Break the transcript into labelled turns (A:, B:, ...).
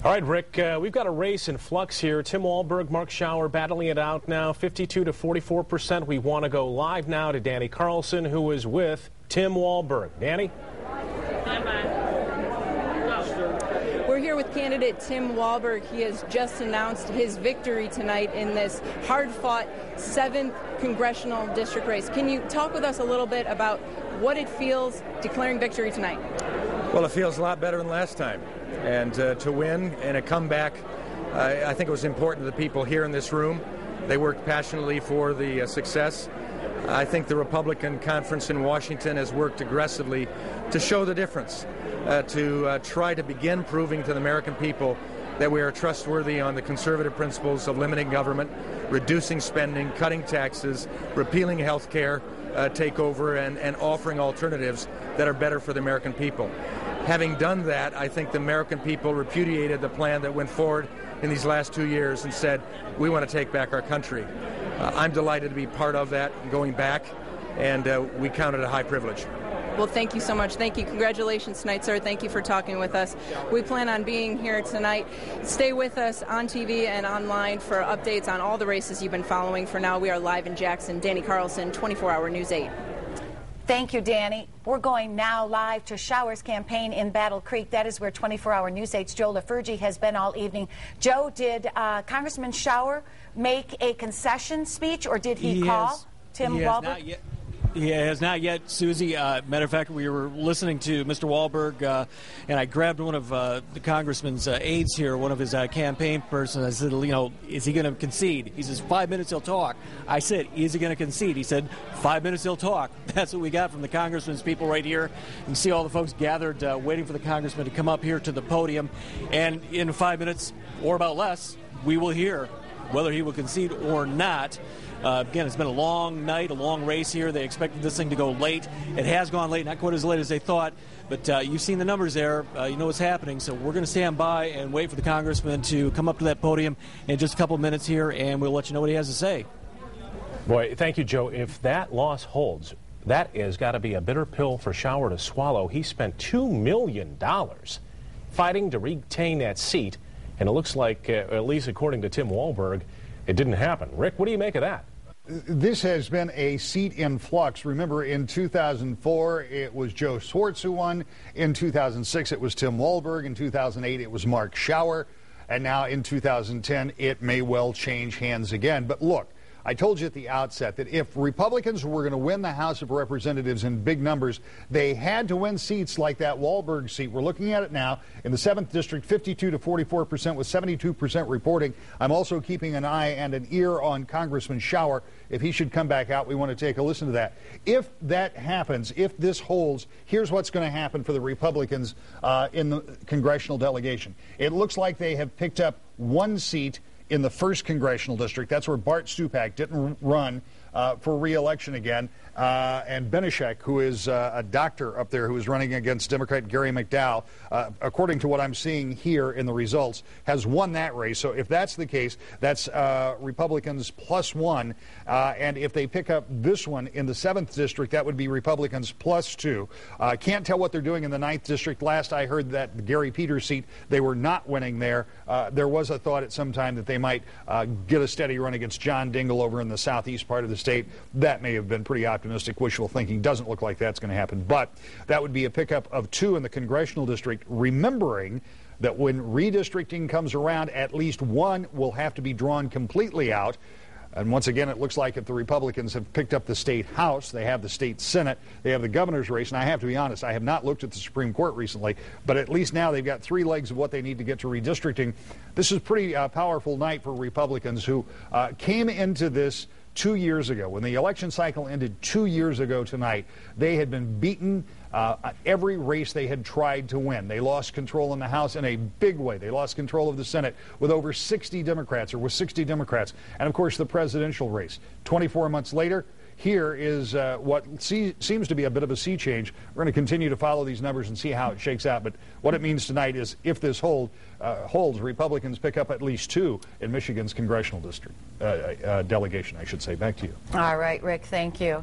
A: All right, Rick, we've got a race in flux here. Tim Walberg, Mark Schauer battling it out now, 52 to 44%. We want to go live now to Danny Carlson, who is with Tim Walberg. Danny?
B: We're here with candidate Tim Walberg. He has just announced his victory tonight in this hard-fought 7th Congressional District race. Can you talk with us a little bit about what it feels declaring victory tonight?
C: Well, it feels a lot better than last time. And to win in a comeback, I think it was important to the people here in this room. They worked passionately for the success. I think the Republican conference in Washington has worked aggressively to show the difference, to try to begin proving to the American people that we are trustworthy on the conservative principles of limiting government, reducing spending, cutting taxes, repealing health care takeover, and offering alternatives that are better for the American people. Having done that, I think the American people repudiated the plan that went forward in these last 2 years and said, we want to take back our country. I'm delighted to be part of that going back, and we count it a high privilege.
B: Well, thank you so much. Thank you. Congratulations tonight, sir. Thank you for talking with us. We plan on being here tonight. Stay with us on TV and online for updates on all the races you've been following. For now, we are live in Jackson. Danny Carlson, 24-Hour News 8.
D: Thank you, Danny. We're going now live to Schauer's campaign in Battle Creek. That is where 24-Hour News 8's Joe LaFurgey has been all evening. Joe, did Congressman Schauer make a concession speech, or did he call Tim Walberg?
E: He has not yet, Susie. Matter of fact, we were listening to Mr. Walberg, and I grabbed one of the congressman's aides here, one of his campaign persons. I said, you know, is he going to concede? He says, 5 minutes he'll talk. I said, is he going to concede? He said, 5 minutes he'll talk. That's what we got from the congressman's people right here. You can see all the folks gathered waiting for the congressman to come up here to the podium. And in 5 minutes, or about less, we will hear whether he will concede or not. Again, it's been a long night, a long race here. They expected this thing to go late. It has gone late, not quite as late as they thought, but you've seen the numbers there. You know what's happening, so we're going to stand by and wait for the congressman to come up to that podium in just a couple of minutes here, and we'll let you know what he has to say.
A: Boy, thank you, Joe. If that loss holds, that has got to be a bitter pill for Schauer to swallow. He spent $2 million fighting to retain that seat, and it looks like, at least according to Tim Walberg, it didn't happen. Rick, what do you make of that?
F: This has been a seat in flux. Remember, in 2004, it was Joe Swartz who won. In 2006, it was Tim Walberg. In 2008, it was Mark Schauer. And now in 2010, it may well change hands again. But look, I told you at the outset that if Republicans were going to win the House of Representatives in big numbers, they had to win seats like that Walberg seat. We're looking at it now in the 7th District, 52 to 44% with 72% reporting. I'm also keeping an eye and an ear on Congressman Schauer. If he should come back out, we want to take a listen to that. If that happens, if this holds, here's what's going to happen for the Republicans in the congressional delegation. It looks like they have picked up one seat in the 1st Congressional District. That's where Bart Stupak didn't run for re-election again. And Benishek, who is a doctor up there who is running against Democrat Gary McDowell, according to what I'm seeing here in the results, has won that race. So if that's the case, that's Republicans +1. And if they pick up this one in the 7th District, that would be Republicans +2. Can't tell what they're doing in the 9th District. Last I heard that the Gary Peters seat, they were not winning there. There was a thought at some time that they might get a steady run against John Dingell over in the southeast part of the state. That may have been pretty optimistic wishful thinking. Doesn't look like that's going to happen. But that would be a pickup of 2 in the Congressional District, remembering that when redistricting comes around, at least one will have to be drawn completely out. And once again, it looks like if the Republicans have picked up the state House, they have the state Senate, they have the governor's race, and I have to be honest, I have not looked at the Supreme Court recently, but at least now they've got 3 legs of what they need to get to redistricting. This is a pretty powerful night for Republicans who came into this 2 years ago. When the election cycle ended 2 years ago tonight, they had been beaten every race they had tried to win. They lost control in the House in a big way. They lost control of the Senate with over 60 Democrats, or with 60 Democrats. And, of course, the presidential race. 24 months later, here is what seems to be a bit of a sea change. We're going to continue to follow these numbers and see how it shakes out. But what it means tonight is if this holds, Republicans pick up at least 2 in Michigan's congressional district delegation, I should say. Back to you.
D: All right, Rick, thank you.